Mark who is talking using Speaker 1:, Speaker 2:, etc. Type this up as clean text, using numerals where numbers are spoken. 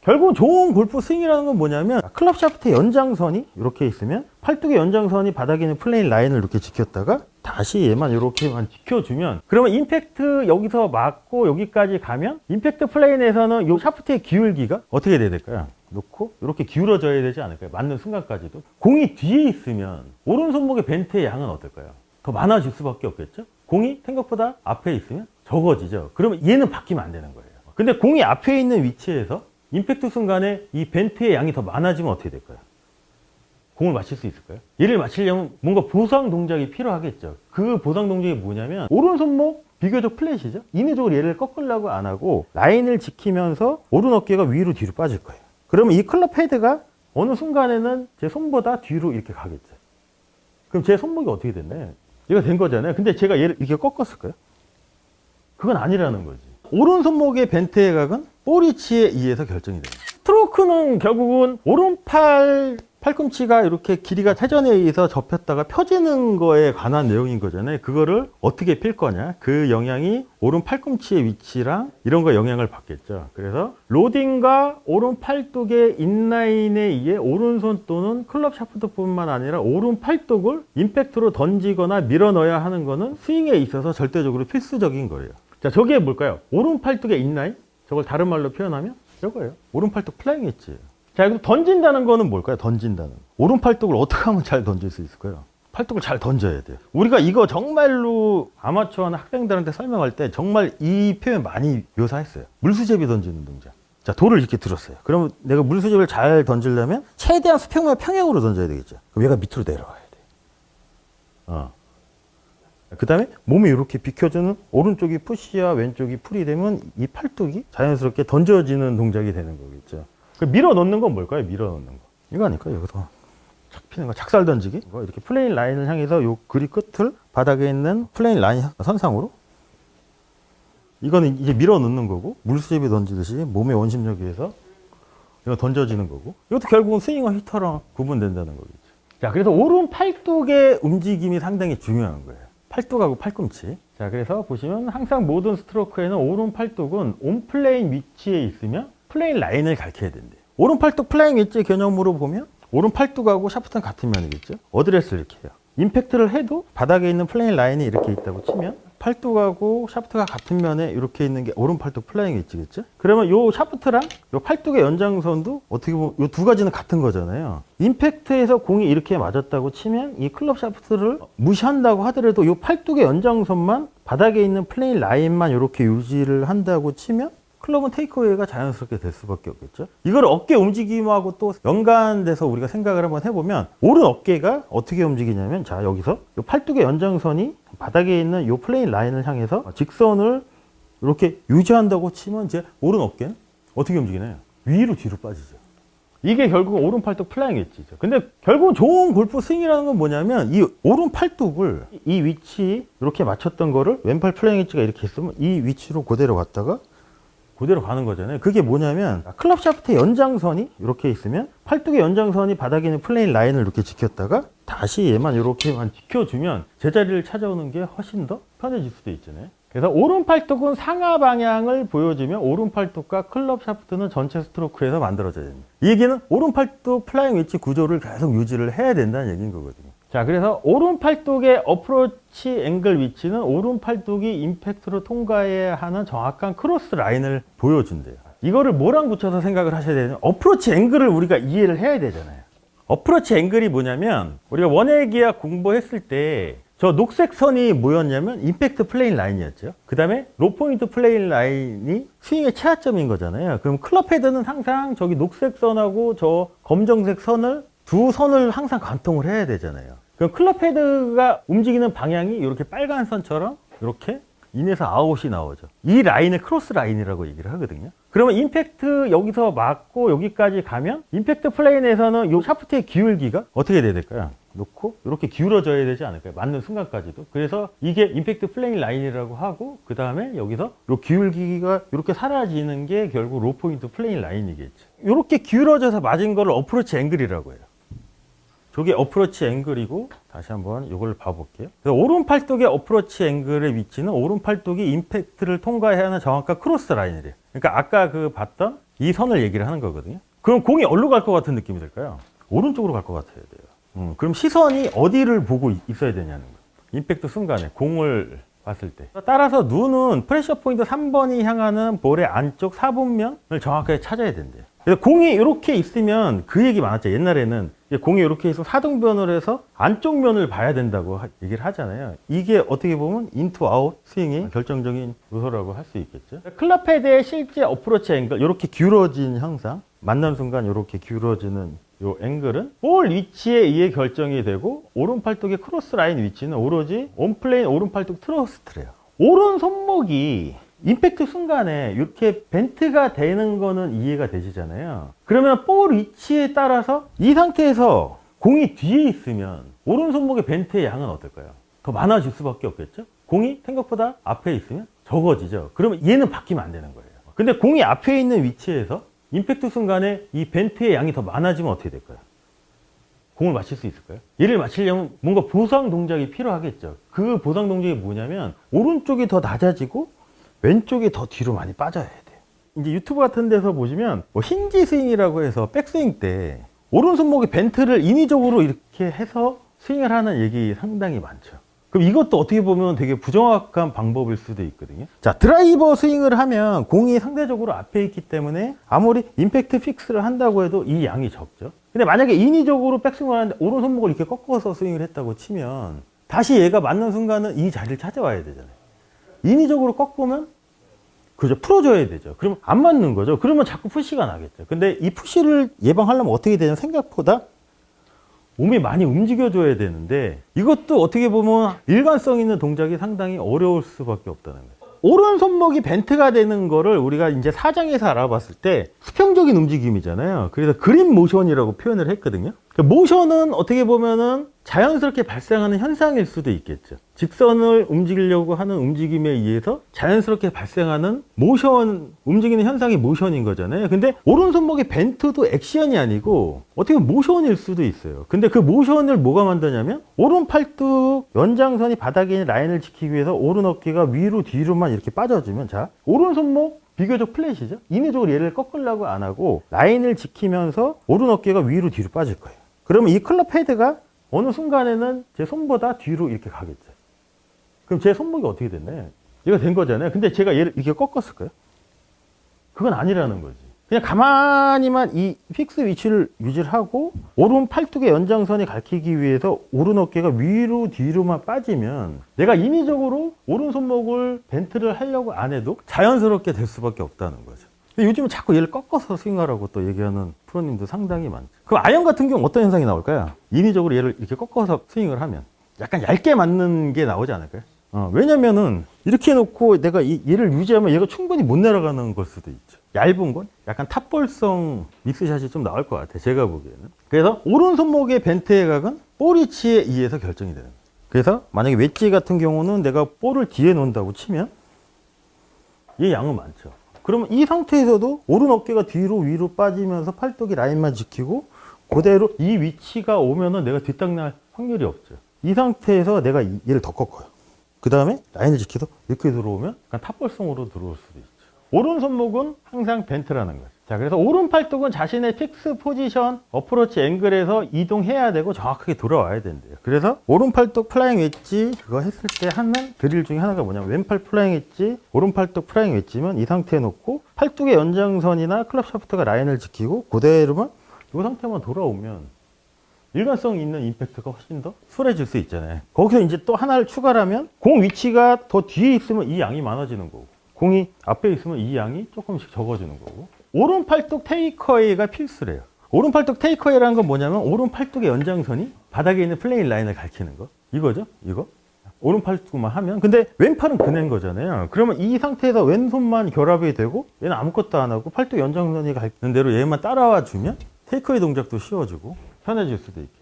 Speaker 1: 결국 좋은 골프 스윙이라는 건 뭐냐면 클럽 샤프트의 연장선이 이렇게 있으면 팔뚝의 연장선이 바닥에 있는 플레인 라인을 이렇게 지켰다가 다시 얘만 이렇게만 지켜주면, 그러면 임팩트 여기서 맞고 여기까지 가면 임팩트 플레인에서는 이 샤프트의 기울기가 어떻게 돼야 될까요? 놓고 이렇게 기울어져야 되지 않을까요? 맞는 순간까지도. 공이 뒤에 있으면 오른손목의 벤트의 양은 어떨까요? 더 많아질 수밖에 없겠죠? 공이 생각보다 앞에 있으면 적어지죠. 그러면 얘는 바뀌면 안 되는 거예요. 근데 공이 앞에 있는 위치에서 임팩트 순간에 이 벤트의 양이 더 많아지면 어떻게 될까요? 공을 맞힐 수 있을까요? 얘를 맞추려면 뭔가 보상 동작이 필요하겠죠. 그 보상 동작이 뭐냐면 오른손목 비교적 플랫이죠. 인위적으로 얘를 꺾으려고 안 하고 라인을 지키면서 오른 어깨가 위로 뒤로 빠질 거예요. 그러면 이 클럽 헤드가 어느 순간에는 제 손보다 뒤로 이렇게 가겠죠. 그럼 제 손목이 어떻게 됐나요? 얘가 된 거잖아요. 근데 제가 얘를 이렇게 꺾었을까요? 그건 아니라는 거지. 오른손목의 벤트의 각은 볼 위치에 의해서 결정이 됩니다. 스트로크는 결국은 오른팔 팔꿈치가 이렇게 길이가 회전에 의해서 접혔다가 펴지는 거에 관한 내용인 거잖아요. 그거를 어떻게 필 거냐, 그 영향이 오른 팔꿈치의 위치랑 이런 거 영향을 받겠죠. 그래서 로딩과 오른 팔뚝의 인라인에 의해 오른손 또는 클럽 샤프트뿐만 아니라 오른 팔뚝을 임팩트로 던지거나 밀어 넣어야 하는 거는 스윙에 있어서 절대적으로 필수적인 거예요. 자, 저게 뭘까요? 오른 팔뚝의 인라인? 저걸 다른 말로 표현하면 이거예요. 오른 팔뚝 플라잉 엣지. 자, 그럼 던진다는 거는 뭘까요? 던진다는. 오른 팔뚝을 어떻게 하면 잘 던질 수 있을까요? 팔뚝을 잘 던져야 돼요. 우리가 이거 정말로 아마추어나 학생들한테 설명할 때 정말 이 표현 많이 묘사했어요. 물수제비 던지는 동작. 자, 돌을 이렇게 들었어요. 그러면 내가 물수제비를 잘 던지려면 최대한 수평면 평행으로 던져야 되겠죠. 그럼 얘가 밑으로 내려와야 돼. 그 다음에 몸이 이렇게 비켜주는 오른쪽이 푸시야 왼쪽이 풀이 되면 이 팔뚝이 자연스럽게 던져지는 동작이 되는 거겠죠. 밀어 넣는 건 뭘까요? 밀어 넣는 거. 이거 아닐까요? 여기서 착 피는 거. 작살 던지기. 이렇게 플레인 라인을 향해서 요 그립 끝을 바닥에 있는 플레인 라인 선상으로. 이거는 이제 밀어 넣는 거고, 물수제비 던지듯이 몸의 원심력에 의해서 이거 던져지는 거고, 이것도 결국은 스윙과 히터랑 구분된다는 거겠죠. 자, 그래서 오른 팔뚝의 움직임이 상당히 중요한 거예요. 팔뚝하고 팔꿈치. 자, 그래서 보시면 항상 모든 스트로크에는 오른 팔뚝은 온 플레인 위치에 있으면 플레인 라인을 가리켜야 된대요. 오른 팔뚝 플레인 위치 개념으로 보면 오른 팔뚝하고 샤프트는 같은 면이겠죠. 어드레스를 이렇게 해요. 임팩트를 해도 바닥에 있는 플레인 라인이 이렇게 있다고 치면 팔뚝하고 샤프트가 같은 면에 이렇게 있는 게 오른 팔뚝 플레인 웨지겠죠. 그러면 요 샤프트랑 요 팔뚝의 연장선도 어떻게 보면 요 두 가지는 같은 거잖아요. 임팩트에서 공이 이렇게 맞았다고 치면 이 클럽 샤프트를 무시한다고 하더라도 요 팔뚝의 연장선만 바닥에 있는 플레인 라인만 이렇게 유지를 한다고 치면 클럽은 테이크어웨이가 자연스럽게 될 수밖에 없겠죠. 이걸 어깨 움직임하고 또 연관돼서 우리가 생각을 한번 해보면 오른 어깨가 어떻게 움직이냐면, 자, 여기서 이 팔뚝의 연장선이 바닥에 있는 이 플레인 라인을 향해서 직선을 이렇게 유지한다고 치면 이제 오른 어깨는 어떻게 움직이나요? 위로 뒤로 빠지죠. 이게 결국 오른 팔뚝 플라잉 웨지죠. 근데 결국 좋은 골프 스윙이라는 건 뭐냐면 이 오른 팔뚝을 이 위치 이렇게 맞췄던 거를 왼팔 플라잉 웨지가 이렇게 있으면 이 위치로 그대로 갔다가 그대로 가는 거잖아요. 그게 뭐냐면 클럽 샤프트의 연장선이 이렇게 있으면 팔뚝의 연장선이 바닥에 있는 플레인 라인을 이렇게 지켰다가 다시 얘만 이렇게만 지켜주면 제자리를 찾아오는 게 훨씬 더 편해질 수도 있잖아요. 그래서 오른 팔뚝은 상하 방향을 보여주면 오른 팔뚝과 클럽 샤프트는 전체 스트로크에서 만들어져야 됩니다. 이 얘기는 오른 팔뚝 플라잉 웨지 구조를 계속 유지를 해야 된다는 얘기인 거거든요. 자, 그래서 오른 팔뚝의 어프로치 앵글 위치는 오른 팔뚝이 임팩트로 통과해야 하는 정확한 크로스 라인을 보여준대요. 이거를 뭐랑 붙여서 생각을 하셔야 되냐면 어프로치 앵글을 우리가 이해를 해야 되잖아요. 어프로치 앵글이 뭐냐면 우리가 원액기약 공부했을 때 저 녹색 선이 뭐였냐면 임팩트 플레인 라인이었죠. 그 다음에 로포인트 플레인 라인이 스윙의 최하점인 거잖아요. 그럼 클럽 헤드는 항상 저기 녹색 선하고 저 검정색 선을 두 선을 항상 관통을 해야 되잖아요. 그럼 클럽 헤드가 움직이는 방향이 이렇게 빨간 선처럼 이렇게 인에서 아웃이 나오죠. 이 라인을 크로스 라인이라고 얘기를 하거든요. 그러면 임팩트 여기서 맞고 여기까지 가면 임팩트 플레인에서는 이 샤프트의 기울기가 어떻게 돼야 될까요? 놓고 이렇게 기울어져야 되지 않을까요? 맞는 순간까지도. 그래서 이게 임팩트 플레인 라인이라고 하고, 그 다음에 여기서 이 기울기가 이렇게 사라지는 게 결국 로포인트 플레인 라인이겠죠. 이렇게 기울어져서 맞은 거를 어프로치 앵글이라고 해요. 저게 어프로치 앵글이고, 다시 한번 이걸 봐볼게요. 그래서 오른 팔뚝의 어프로치 앵글의 위치는 오른 팔뚝이 임팩트를 통과해야 하는 정확한 크로스 라인이래요. 그러니까 아까 그 봤던 이 선을 얘기를 하는 거거든요. 그럼 공이 어디로 갈 것 같은 느낌이 들까요? 오른쪽으로 갈 것 같아야 돼요. 그럼 시선이 어디를 보고 있어야 되냐는 거예요. 임팩트 순간에 공을 봤을 때. 따라서 눈은 프레셔 포인트 3번이 향하는 볼의 안쪽 4분면을 정확하게 찾아야 된대요. 그래서 공이 이렇게 있으면 그 얘기 많았죠. 옛날에는 공이 이렇게 해서 사등변을 해서 안쪽 면을 봐야 된다고 얘기를 하잖아요. 이게 어떻게 보면 인투 아웃 스윙의 결정적인 요소라고 할 수 있겠죠. 클럽 헤드의 실제 어프로치 앵글, 이렇게 기울어진 형상, 만난 순간 이렇게 기울어지는 이 앵글은 볼 위치에 의해 결정이 되고, 오른팔뚝의 크로스 라인 위치는 오로지 온플레인 오른팔뚝 트러스트래요. 오른 손목이 임팩트 순간에 이렇게 벤트가 되는 거는 이해가 되시잖아요. 그러면 볼 위치에 따라서 이 상태에서 공이 뒤에 있으면 오른 손목의 벤트의 양은 어떨까요? 더 많아질 수밖에 없겠죠? 공이 생각보다 앞에 있으면 적어지죠. 그러면 얘는 바뀌면 안 되는 거예요. 근데 공이 앞에 있는 위치에서 임팩트 순간에 이 벤트의 양이 더 많아지면 어떻게 될까요? 공을 맞힐 수 있을까요? 얘를 맞추려면 뭔가 보상 동작이 필요하겠죠. 그 보상 동작이 뭐냐면 오른쪽이 더 낮아지고 왼쪽이 더 뒤로 많이 빠져야 돼요. 이제 유튜브 같은 데서 보시면 뭐 힌지 스윙이라고 해서 백스윙 때 오른손목의 벤트를 인위적으로 이렇게 해서 스윙을 하는 얘기 상당히 많죠. 그럼 이것도 어떻게 보면 되게 부정확한 방법일 수도 있거든요. 자, 드라이버 스윙을 하면 공이 상대적으로 앞에 있기 때문에 아무리 임팩트 픽스를 한다고 해도 이 양이 적죠. 근데 만약에 인위적으로 백스윙을 하는데 오른손목을 이렇게 꺾어서 스윙을 했다고 치면 다시 얘가 맞는 순간은 이 자리를 찾아와야 되잖아요. 인위적으로 꺾으면 그죠, 풀어줘야 되죠. 그러면 안 맞는 거죠. 그러면 자꾸 푸시가 나겠죠. 근데 이 푸시를 예방하려면 어떻게 되냐면 생각보다 몸이 많이 움직여줘야 되는데 이것도 어떻게 보면 일관성 있는 동작이 상당히 어려울 수밖에 없다는 거예요. 오른 손목이 벤트가 되는 거를 우리가 이제 사장에서 알아봤을 때 수평적인 움직임이잖아요. 그래서 그린 모션이라고 표현을 했거든요. 모션은 어떻게 보면은 자연스럽게 발생하는 현상일 수도 있겠죠. 직선을 움직이려고 하는 움직임에 의해서 자연스럽게 발생하는 모션, 움직이는 현상이 모션인 거잖아요. 근데 오른손목의 벤트도 액션이 아니고 어떻게 보면 모션일 수도 있어요. 근데 그 모션을 뭐가 만드냐면 오른 팔뚝 연장선이 바닥에 있는 라인을 지키기 위해서 오른 어깨가 위로 뒤로만 이렇게 빠져주면, 자, 오른손목 비교적 플랫이죠. 인위적으로 얘를 꺾으려고 안 하고 라인을 지키면서 오른 어깨가 위로 뒤로 빠질 거예요. 그러면 이 클럽 헤드가 어느 순간에는 제 손보다 뒤로 이렇게 가겠죠. 그럼 제 손목이 어떻게 됐나요? 얘가 된 거잖아요. 근데 제가 얘를 이렇게 꺾었을까요? 그건 아니라는 거지. 그냥 가만히만 이 픽스 위치를 유지를 하고 오른 팔뚝의 연장선이 가리키기 위해서 오른 어깨가 위로 뒤로만 빠지면 내가 인위적으로 오른 손목을 벤트를 하려고 안 해도 자연스럽게 될 수밖에 없다는 거죠. 요즘은 자꾸 얘를 꺾어서 스윙하라고 또 얘기하는 프로님도 상당히 많죠. 그럼 아이언 같은 경우는 어떤 현상이 나올까요? 인위적으로 얘를 이렇게 꺾어서 스윙을 하면 약간 얇게 맞는 게 나오지 않을까요? 왜냐면은 이렇게 해놓고 내가 얘를 유지하면 얘가 충분히 못 내려가는 걸 수도 있죠. 얇은 건 약간 탑볼성 믹스샷이 좀 나올 것 같아요. 제가 보기에는. 그래서 오른손목의 벤트의 각은 볼 위치에 의해서 결정이 되는 거예요. 그래서 만약에 웨지 같은 경우는 내가 볼을 뒤에 놓는다고 치면 얘 양은 많죠. 그러면 이 상태에서도 오른 어깨가 뒤로 위로 빠지면서 팔뚝이 라인만 지키고 그대로 이 위치가 오면은 내가 뒷땅날 확률이 없죠. 이 상태에서 내가 얘를 더 꺾어요. 그 다음에 라인을 지켜서 이렇게 들어오면 약간 탑볼성으로 들어올 수도 있죠. 오른 손목은 항상 벤트라는 거죠. 자, 그래서 오른 팔뚝은 자신의 픽스 포지션, 어프로치 앵글에서 이동해야 되고 정확하게 돌아와야 된대요. 그래서 오른 팔뚝 플라잉 웨지 그거 했을 때 하는 드릴 중에 하나가 뭐냐면 왼팔 플라잉 웨지, 오른 팔뚝 플라잉 웨지면 이 상태에 놓고 팔뚝의 연장선이나 클럽 샤프트가 라인을 지키고 그대로만 이 상태만 돌아오면 일관성 있는 임팩트가 훨씬 더 수월해질 수 있잖아요. 거기서 이제 또 하나를 추가하면 공 위치가 더 뒤에 있으면 이 양이 많아지는 거고 공이 앞에 있으면 이 양이 조금씩 적어지는 거고 오른 팔뚝 테이크어웨이가 필수래요. 오른 팔뚝 테이크어웨이라는 건 뭐냐면 오른 팔뚝의 연장선이 바닥에 있는 플레인 라인을 가리키는 거 이거죠. 이거 오른 팔뚝만 하면 근데 왼팔은 그낸 거잖아요. 그러면 이 상태에서 왼손만 결합이 되고 얘는 아무것도 안 하고 팔뚝 연장선이 가리키는 대로 얘만 따라와 주면 테이크어웨이 동작도 쉬워지고 편해질 수도 있고